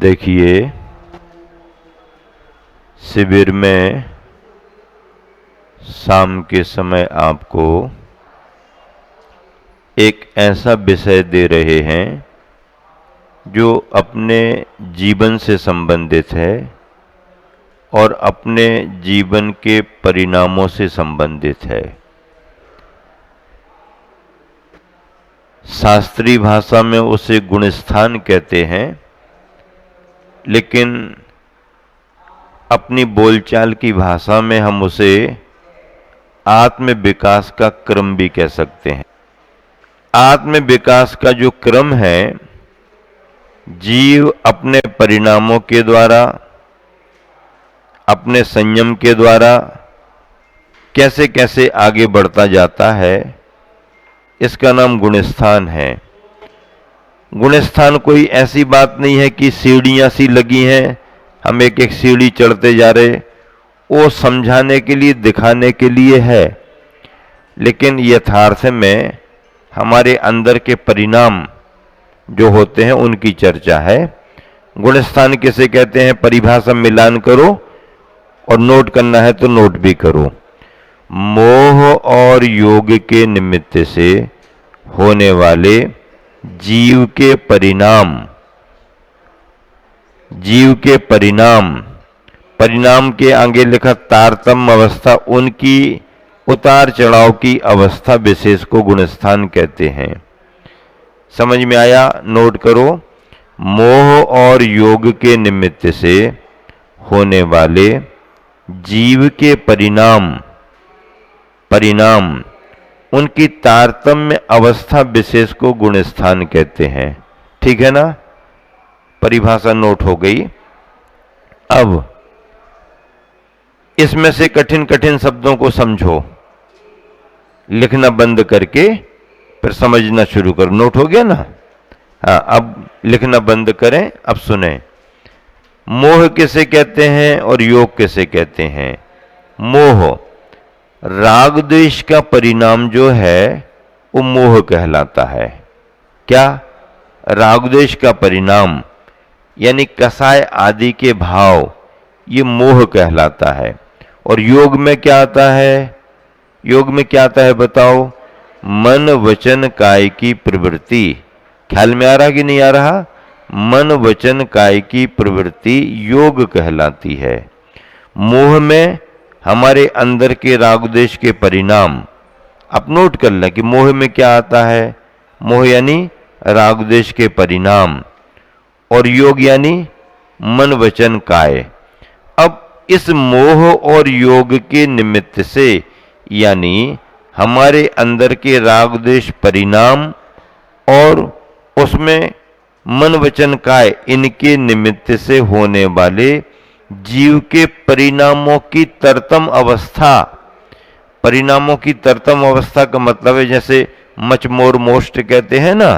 देखिए, शिविर में शाम के समय आपको एक ऐसा विषय दे रहे हैं जो अपने जीवन से संबंधित है और अपने जीवन के परिणामों से संबंधित है। शास्त्रीय भाषा में उसे गुणस्थान कहते हैं, लेकिन अपनी बोलचाल की भाषा में हम उसे आत्म विकास का क्रम भी कह सकते हैं। आत्म विकास का जो क्रम है, जीव अपने परिणामों के द्वारा, अपने संयम के द्वारा कैसे कैसे आगे बढ़ता जाता है, इसका नाम गुणस्थान है। गुणस्थान कोई ऐसी बात नहीं है कि सीढ़ियां सी लगी हैं, हम एक एक सीढ़ी चढ़ते जा रहे, वो समझाने के लिए, दिखाने के लिए है, लेकिन यथार्थ में हमारे अंदर के परिणाम जो होते हैं उनकी चर्चा है। गुणस्थान किसे कहते हैं, परिभाषा मिलान करो और नोट करना है तो नोट भी करो। मोह और योग के निमित्त से होने वाले जीव के परिणाम, जीव के परिणाम, परिणाम के आगे लिखा तारतम्य अवस्था, उनकी उतार चढ़ाव की अवस्था विशेष को गुणस्थान कहते हैं। समझ में आया? नोट करो। मोह और योग के निमित्त से होने वाले जीव के परिणाम, उनकी तारतम्य अवस्था विशेष को गुणस्थान कहते हैं। ठीक है ना? परिभाषा नोट हो गई। अब इसमें से कठिन कठिन शब्दों को समझो, लिखना बंद करके फिर समझना शुरू करो। नोट हो गया ना? हाँ, अब लिखना बंद करें, अब सुने। मोह किसे कहते हैं और योग किसे कहते हैं? मोह, राग द्वेष का परिणाम जो है वो मोह कहलाता है। क्या? राग द्वेष का परिणाम यानी कसाय आदि के भाव, ये मोह कहलाता है। और योग में क्या आता है? योग में क्या आता है बताओ? मन वचन काय की प्रवृत्ति। ख्याल में आ रहा कि नहीं आ रहा? मन वचन काय की प्रवृत्ति योग कहलाती है। मोह में हमारे अंदर के राग द्वेष के परिणाम, आप नोट कर लें कि मोह में क्या आता है। मोह यानी राग द्वेष के परिणाम, और योग यानी मन वचन काय। अब इस मोह और योग के निमित्त से, यानी हमारे अंदर के राग द्वेष परिणाम और उसमें मन वचन काय, इनके निमित्त से होने वाले जीव के परिणामों की तरतम अवस्था। परिणामों की तरतम अवस्था का मतलब है जैसे मचमोर मोष्ट कहते हैं ना,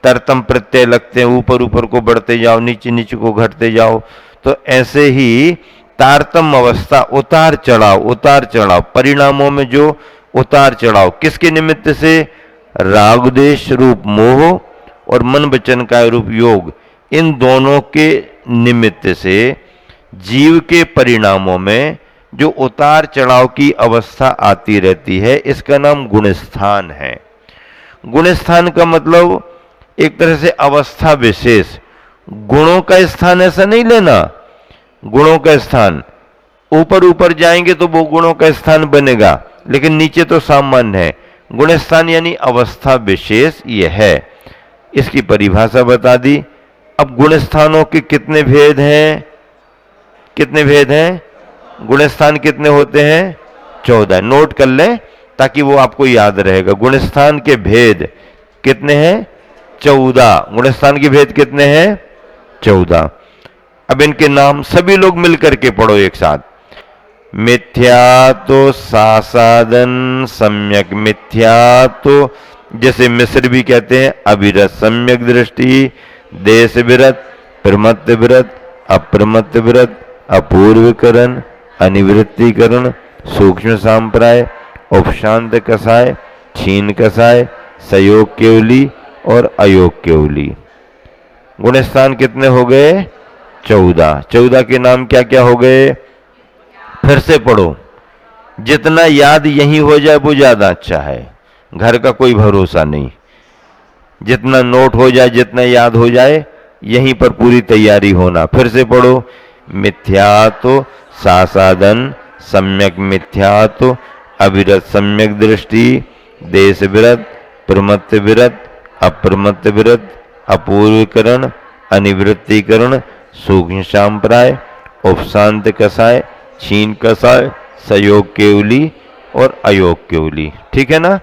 तरतम प्रत्यय लगते हैं, ऊपर ऊपर को बढ़ते जाओ, नीचे नीचे को घटते जाओ। तो ऐसे ही तारतम अवस्था, उतार चढ़ाव, परिणामों में जो उतार चढ़ाव, किसके निमित्त से? राग द्वेष रूप मोह और मन वचन का रूप योग, इन दोनों के निमित्त से जीव के परिणामों में जो उतार चढ़ाव की अवस्था आती रहती है, इसका नाम गुणस्थान है। गुणस्थान का मतलब एक तरह से अवस्था विशेष। गुणों का स्थान ऐसा नहीं लेना, गुणों का स्थान ऊपर ऊपर जाएंगे तो वो गुणों का स्थान बनेगा, लेकिन नीचे तो सामान्य है। गुणस्थान यानी अवस्था विशेष ये है। इसकी परिभाषा बता दी। अब गुणस्थानों के कितने भेद हैं? कितने भेद हैं? गुणस्थान कितने होते हैं? 14। नोट कर लें ताकि वो आपको याद रहेगा। गुणस्थान के भेद कितने हैं? 14। गुणस्थान के भेद कितने हैं? 14। अब इनके नाम सभी लोग मिलकर के पढ़ो एक साथ। मिथ्या तो सासादन सम्यक मिथ्या, तो जैसे मिस्र भी कहते हैं अविरत सम्यक दृष्टि, देश विरत, प्रमत्त विरत, अप्रमत्त विरत, अपूर्वकरण, अनिवृत्तिकरण, सूक्ष्म सांप्राय, उपशांत कसाय, क्षीण कसाय, सयोग केवली और अयोग केवली। गुणस्थान कितने हो गए? 14। 14 के नाम क्या क्या हो गए? फिर से पढ़ो। जितना याद यहीं हो जाए वो ज्यादा अच्छा है, घर का कोई भरोसा नहीं। जितना नोट हो जाए, जितना याद हो जाए, यहीं पर पूरी तैयारी होना। फिर से पढ़ो। मिथ्यात्व सासादन सम्यक मिथ्यात्व अविरत सम्यक दृष्टि देश विरत प्रमत्त विरत अप्रमत्त विरत अपूर्वीकरण अनिवृत्तिकरण सूक्ष्म सांप्राय उपशांत कसाय छीन कसाय सयोग केवली और अयोग केवली। ठीक है ना?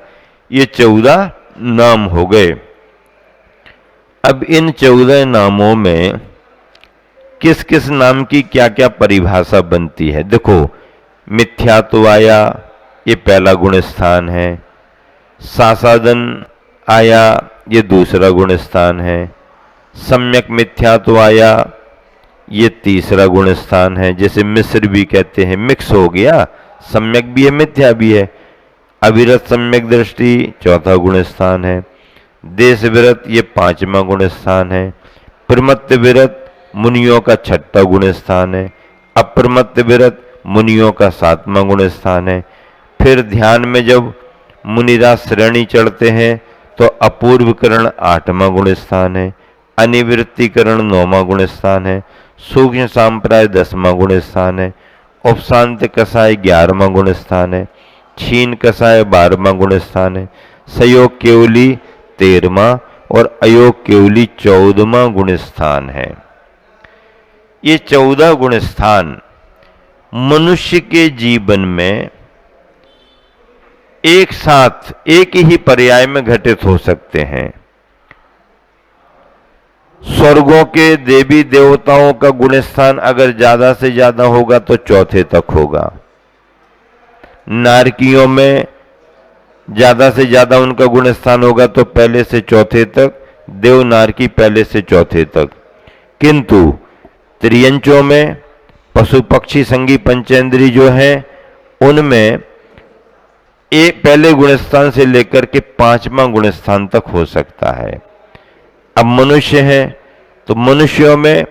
ये 14 नाम हो गए। अब इन 14 नामों में किस किस नाम की क्या क्या परिभाषा बनती है? देखो, मिथ्यात्व आया, ये पहला गुण स्थान है। सासादन आया, ये दूसरा गुण स्थान है। सम्यक मिथ्यात्व आया, ये तीसरा गुण स्थान है। जैसे मिश्र भी कहते हैं, मिक्स हो गया, सम्यक भी है मिथ्या भी है। अविरत सम्यक दृष्टि चौथा गुण स्थान है। देश विरत ये 5वां गुण स्थान है। प्रमत्त विरत मुनियों का 6वां गुण स्थान है। अप्रमत्त विरत मुनियों का 7वां गुण स्थान है। फिर ध्यान में जब मुनिराज श्रेणी चढ़ते हैं तो अपूर्वकरण 8वां गुण स्थान है। अनिवृत्तिकरण 9वां गुण स्थान है। सूक्ष्म सांप्राय 10वां गुण स्थान है। उपशांत कसाय 11वां गुण स्थान है। छीन कसाय 12वां गुण स्थान है। सयोग केवली 13वां और अयोग केवली 14वां गुण स्थान है। ये 14 गुण स्थान मनुष्य के जीवन में एक साथ एक ही पर्याय में घटित हो सकते हैं। स्वर्गों के देवी देवताओं का गुण स्थान अगर ज्यादा से ज्यादा होगा तो चौथे तक होगा। नारकियों में ज्यादा से ज्यादा उनका गुण स्थान होगा तो पहले से चौथे तक, देव नारकी पहले से चौथे तक। किंतु त्रियंचों में पशु पक्षी संगी पंचेंद्री जो है, उनमें एक पहले गुणस्थान से लेकर के 5वां गुणस्थान तक हो सकता है। अब मनुष्य है तो मनुष्यों में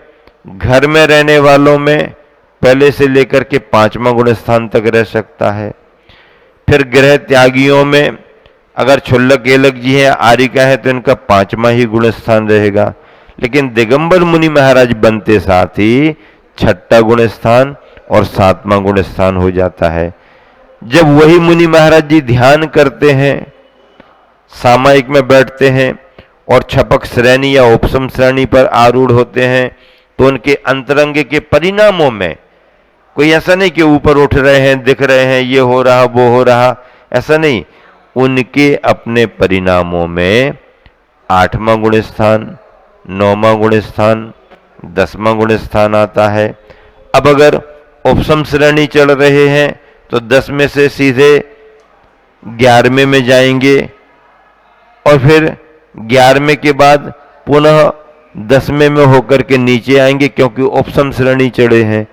घर में रहने वालों में पहले से लेकर के 5वां गुणस्थान तक रह सकता है। फिर गृह त्यागियों में अगर क्षुल्लक एलक जी है, आरिका है, तो इनका 5वां ही गुणस्थान रहेगा। लेकिन दिगंबर मुनि महाराज बनते साथ ही 6वां गुणस्थान और 7वां गुणस्थान हो जाता है। जब वही मुनि महाराज जी ध्यान करते हैं, सामायिक में बैठते हैं और छपक श्रेणी या उपसम श्रेणी पर आरूढ़ होते हैं, तो उनके अंतरंग के परिणामों में कोई ऐसा नहीं कि ऊपर उठ रहे हैं, दिख रहे हैं, ये हो रहा वो हो रहा, ऐसा नहीं। उनके अपने परिणामों में 8वां गुण स्थान, 9वां गुण स्थान, 10वां गुण स्थान आता है। अब अगर उपसम श्रेणी चढ़ रहे हैं तो 10 में से सीधे 11वें में जाएंगे और फिर 11वें के बाद पुनः 10वें में होकर के नीचे आएंगे, क्योंकि उपसम श्रेणी चढ़े हैं।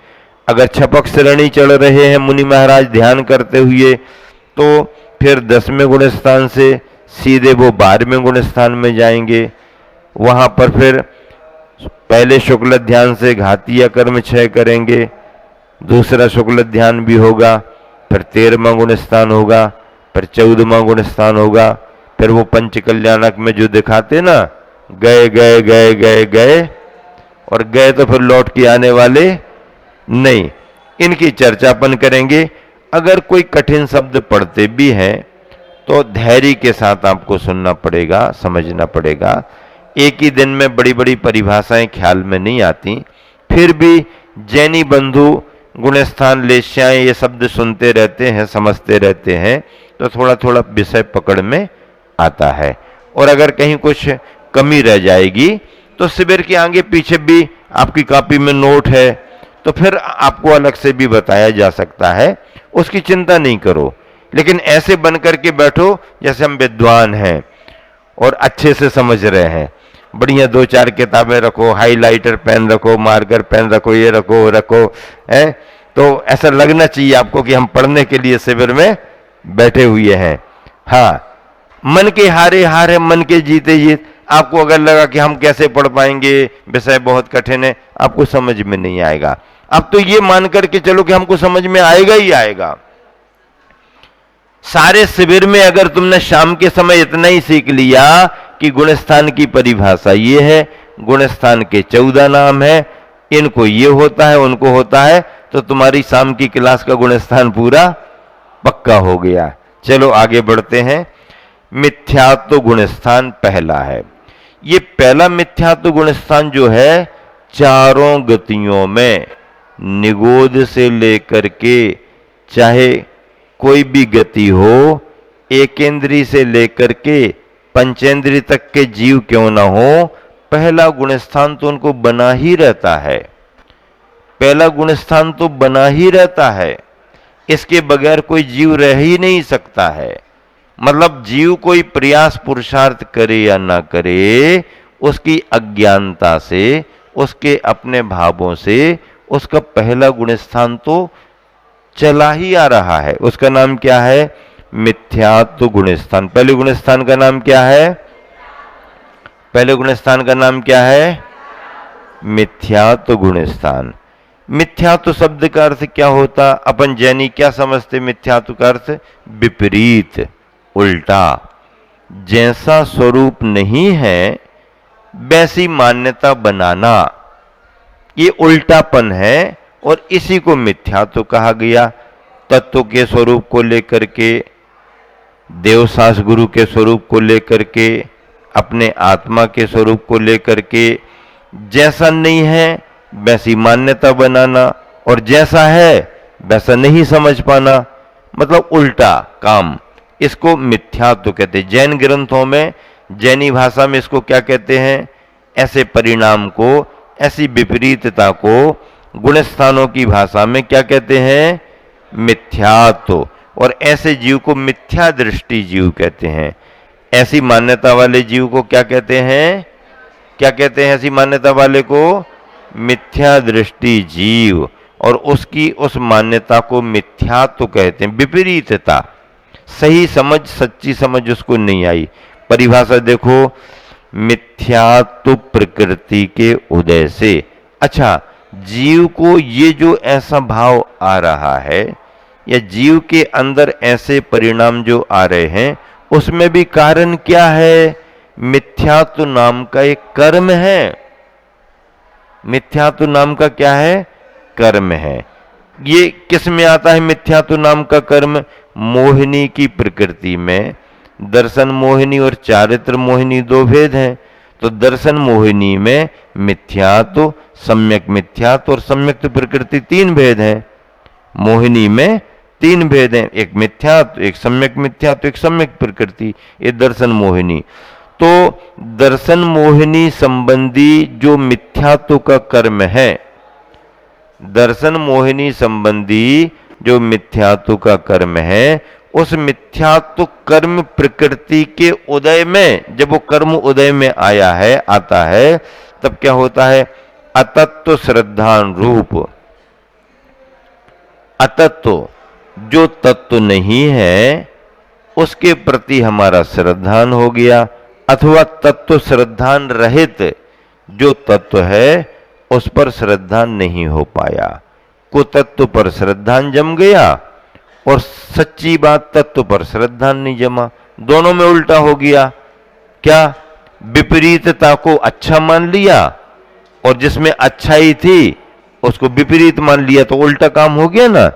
अगर छपक श्रेणी चढ़ रहे हैं मुनि महाराज ध्यान करते हुए, तो फिर 10वें गुण स्थान से सीधे वो 12वें गुण स्थान में जाएंगे। वहां पर फिर पहले शुक्ल ध्यान से घातीय कर्म 6 करेंगे, दूसरा शुक्ल ध्यान भी होगा, फिर 13वां गुण स्थान होगा, फिर 14वां गुण स्थान होगा। फिर वो पंच कल्याणक में जो दिखाते ना, गए गए गए गए गए और गए तो फिर लौट के आने वाले नहीं, इनकी चर्चा अपन करेंगे। अगर कोई कठिन शब्द पढ़ते भी हैं तो धैर्य के साथ आपको सुनना पड़ेगा, समझना पड़ेगा। एक ही दिन में बड़ी बड़ी परिभाषाएं ख्याल में नहीं आती। फिर भी जैनी बंधु गुणस्थान लेश्याएं ये शब्द सुनते रहते हैं, समझते रहते हैं, तो थोड़ा थोड़ा विषय पकड़ में आता है। और अगर कहीं कुछ कमी रह जाएगी तो शिविर के आगे पीछे भी आपकी कॉपी में नोट है, तो फिर आपको अलग से भी बताया जा सकता है, उसकी चिंता नहीं करो। लेकिन ऐसे बन करके बैठो जैसे हम विद्वान हैं और अच्छे से समझ रहे हैं। बढ़िया 2-4 किताबें रखो, हाइलाइटर पेन रखो, मार्कर पेन रखो, ये रखो रखो, है तो ऐसा लगना चाहिए आपको कि हम पढ़ने के लिए शिविर में बैठे हुए हैं। हाँ, मन के हारे हार है, मन के जीते जीत। आपको अगर लगा कि हम कैसे पढ़ पाएंगे, विषय बहुत कठिन है, आपको समझ में नहीं आएगा। अब तो ये मान करके चलो कि हमको समझ में आएगा ही आएगा। सारे शिविर में अगर तुमने शाम के समय इतना ही सीख लिया कि गुणस्थान की परिभाषा ये है, गुणस्थान के 14 नाम है, इनको ये होता है, उनको होता है, तो तुम्हारी शाम की क्लास का गुणस्थान पूरा पक्का हो गया। चलो आगे बढ़ते हैं। मिथ्यात्व गुणस्थान पहला है। ये पहला मिथ्यात्व गुणस्थान जो है, चारों गतियों में निगोद से लेकर के चाहे कोई भी गति हो, एकेंद्री से लेकर के पंचेंद्री तक के जीव क्यों ना हो, पहला गुणस्थान तो उनको बना ही रहता है। पहला गुणस्थान तो बना ही रहता है, इसके बगैर कोई जीव रह ही नहीं सकता है। मतलब जीव कोई प्रयास पुरुषार्थ करे या ना करे, उसकी अज्ञानता से, उसके अपने भावों से उसका पहला गुणस्थान तो चला ही आ रहा है। उसका नाम क्या है? मिथ्यात्व गुणस्थान। पहले गुणस्थान का नाम क्या है? पहले गुणस्थान का नाम क्या है? मिथ्यात्व गुणस्थान। मिथ्यात्व शब्द का अर्थ क्या होता? अपन जैनी क्या समझते मिथ्यात्व का अर्थ? विपरीत, उल्टा। जैसा स्वरूप नहीं है वैसी मान्यता बनाना, ये उल्टापन है और इसी को मिथ्यात्व कहा गया। तत्व के स्वरूप को लेकर के, देवसास गुरु के स्वरूप को लेकर के, अपने आत्मा के स्वरूप को लेकर के जैसा नहीं है वैसी मान्यता बनाना और जैसा है वैसा नहीं समझ पाना, मतलब उल्टा काम, इसको मिथ्यात्व कहते हैं। जैन ग्रंथों में, जैनी भाषा में इसको क्या कहते हैं? ऐसे परिणाम को, ऐसी विपरीतता को गुणस्थानों की भाषा में क्या कहते हैं? मिथ्यात्व। और ऐसे जीव को मिथ्या दृष्टि जीव कहते हैं। ऐसी मान्यता वाले जीव को क्या कहते हैं? क्या कहते हैं ऐसी मान्यता वाले को? मिथ्या दृष्टि जीव। और उसकी उस मान्यता को मिथ्यात्व कहते हैं, विपरीतता। सही समझ, सच्ची समझ उसको नहीं आई। परिभाषा देखो, मिथ्यात्व प्रकृति के उदय से। अच्छा, जीव को ये जो ऐसा भाव आ रहा है या जीव के अंदर ऐसे परिणाम जो आ रहे हैं, उसमें भी कारण क्या है? मिथ्यात्व नाम का एक कर्म है। मिथ्यात्व नाम का क्या है? कर्म है। ये किस में आता है मिथ्यात्व नाम का कर्म? मोहिनी की प्रकृति में। दर्शन मोहिनी और चारित्र मोहिनी दो भेद हैं। तो दर्शन मोहिनी में मिथ्यात्व, सम्यक मिथ्यात्व और सम्यक्त प्रकृति 3 भेद हैं। मोहिनी में 3 भेद हैं, एक मिथ्यात्व, एक सम्यक मिथ्यात्व, एक सम्यक प्रकृति। ये दर्शन मोहिनी। तो दर्शन मोहिनी संबंधी जो मिथ्यात्व का कर्म है, दर्शन मोहिनी संबंधी जो मिथ्यात्व का कर्म है, उस मिथ्यात्व कर्म प्रकृति के उदय में, जब वो कर्म उदय में आया है, आता है, तब क्या होता है? अतत्व श्रद्धान रूप। अतत्व, जो तत्व नहीं है उसके प्रति हमारा श्रद्धान हो गया, अथवा तत्व श्रद्धान रहित जो तत्व है उस पर श्रद्धान नहीं हो पाया। कुतत्व पर श्रद्धान जम गया और सच्ची बात तत्व पर श्रद्धान नहीं जमा, दोनों में उल्टा हो गया। क्या? विपरीतता को अच्छा मान लिया और जिसमें अच्छाई थी उसको विपरीत मान लिया, तो उल्टा काम हो गया ना।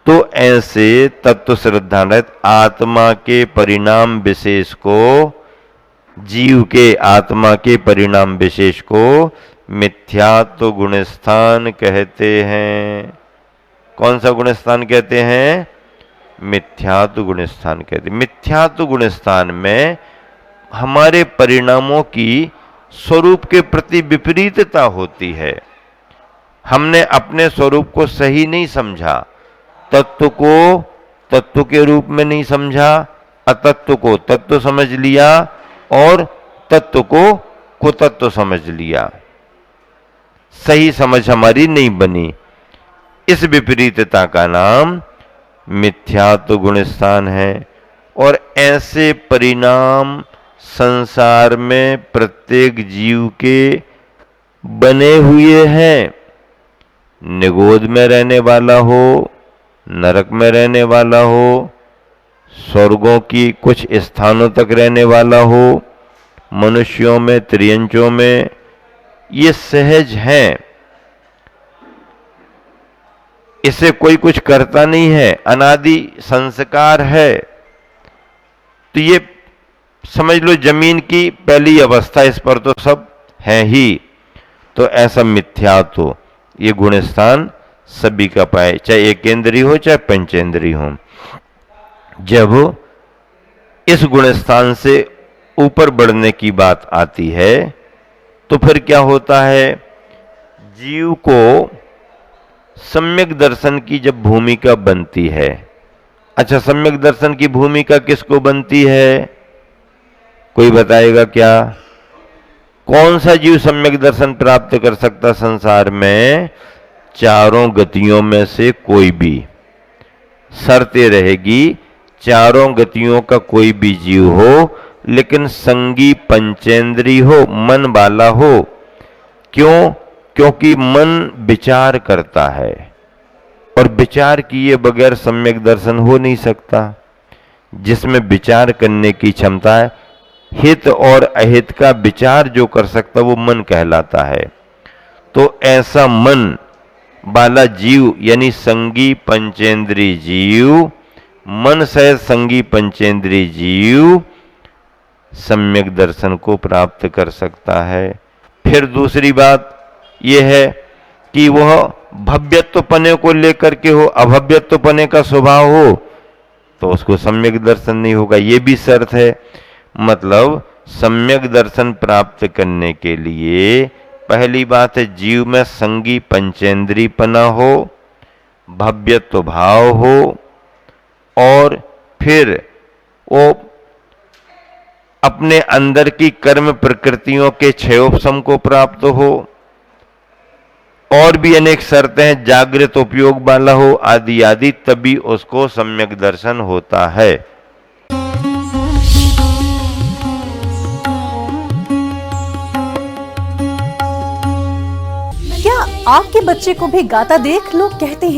तो ऐसे तत्व श्रद्धान रहित आत्मा के परिणाम विशेष को, जीव के आत्मा के परिणाम विशेष को मिथ्यात्व गुणस्थान कहते हैं। कौन सा गुणस्थान कहते हैं? मिथ्यात्व गुणस्थान कहते हैं। मिथ्यात्व गुणस्थान में हमारे परिणामों की स्वरूप के प्रति विपरीतता होती है। हमने अपने स्वरूप को सही नहीं समझा, तत्व को तत्व के रूप में नहीं समझा, अतत्व को तत्व समझ लिया और तत्व को कुतत्व समझ लिया। सही समझ हमारी नहीं बनी। इस विपरीतता का नाम मिथ्यात्व गुणस्थान है। और ऐसे परिणाम संसार में प्रत्येक जीव के बने हुए हैं। निगोद में रहने वाला हो, नरक में रहने वाला हो, स्वर्गों की कुछ स्थानों तक रहने वाला हो, मनुष्यों में, त्रियंचों में, ये सहज हैं। इसे कोई कुछ करता नहीं है, अनादि संस्कार है। तो ये समझ लो जमीन की पहली अवस्था, इस पर तो सब है ही। तो ऐसा मिथ्यात्व, ये गुण स्थान सभी का पाए, चाहे एकेंद्रीय हो चाहे पंचेंद्रीय हो। जब इस गुण स्थान से ऊपर बढ़ने की बात आती है तो फिर क्या होता है, जीव को सम्यक दर्शन की जब भूमिका बनती है। अच्छा, सम्यक दर्शन की भूमिका किसको बनती है, कोई बताएगा क्या? कौन सा जीव सम्यक दर्शन प्राप्त कर सकता संसार में? चारों गतियों में से कोई भी। शर्त ये रहेगी, चारों गतियों का कोई भी जीव हो, लेकिन संगी पंचेंद्री हो, मन वाला हो। क्यों? क्योंकि मन विचार करता है और विचार किए बगैर सम्यक दर्शन हो नहीं सकता। जिसमें विचार करने की क्षमता है, हित और अहित का विचार जो कर सकता वो मन कहलाता है। तो ऐसा मन वाला जीव यानी संगी पंचेंद्री जीव, मन सहित संगी पंचेंद्री जीव सम्यक दर्शन को प्राप्त कर सकता है। फिर दूसरी बात यह है कि वह भव्यत्वपने को लेकर के हो, अभव्यत्वपने का स्वभाव हो तो उसको सम्यक दर्शन नहीं होगा, ये भी शर्त है। मतलब सम्यक दर्शन प्राप्त करने के लिए पहली बात है जीव में संगी पंचेंद्रीपना हो, भव्यत्व भाव हो, और फिर वो अपने अंदर की कर्म प्रकृतियों के क्षयोपशम को प्राप्त हो, और भी अनेक शर्तें हैं, जागृत उपयोग वाला हो, आदि आदि, तभी उसको सम्यक दर्शन होता है। क्या आपके बच्चे को भी गाता देख लोग कहते हैं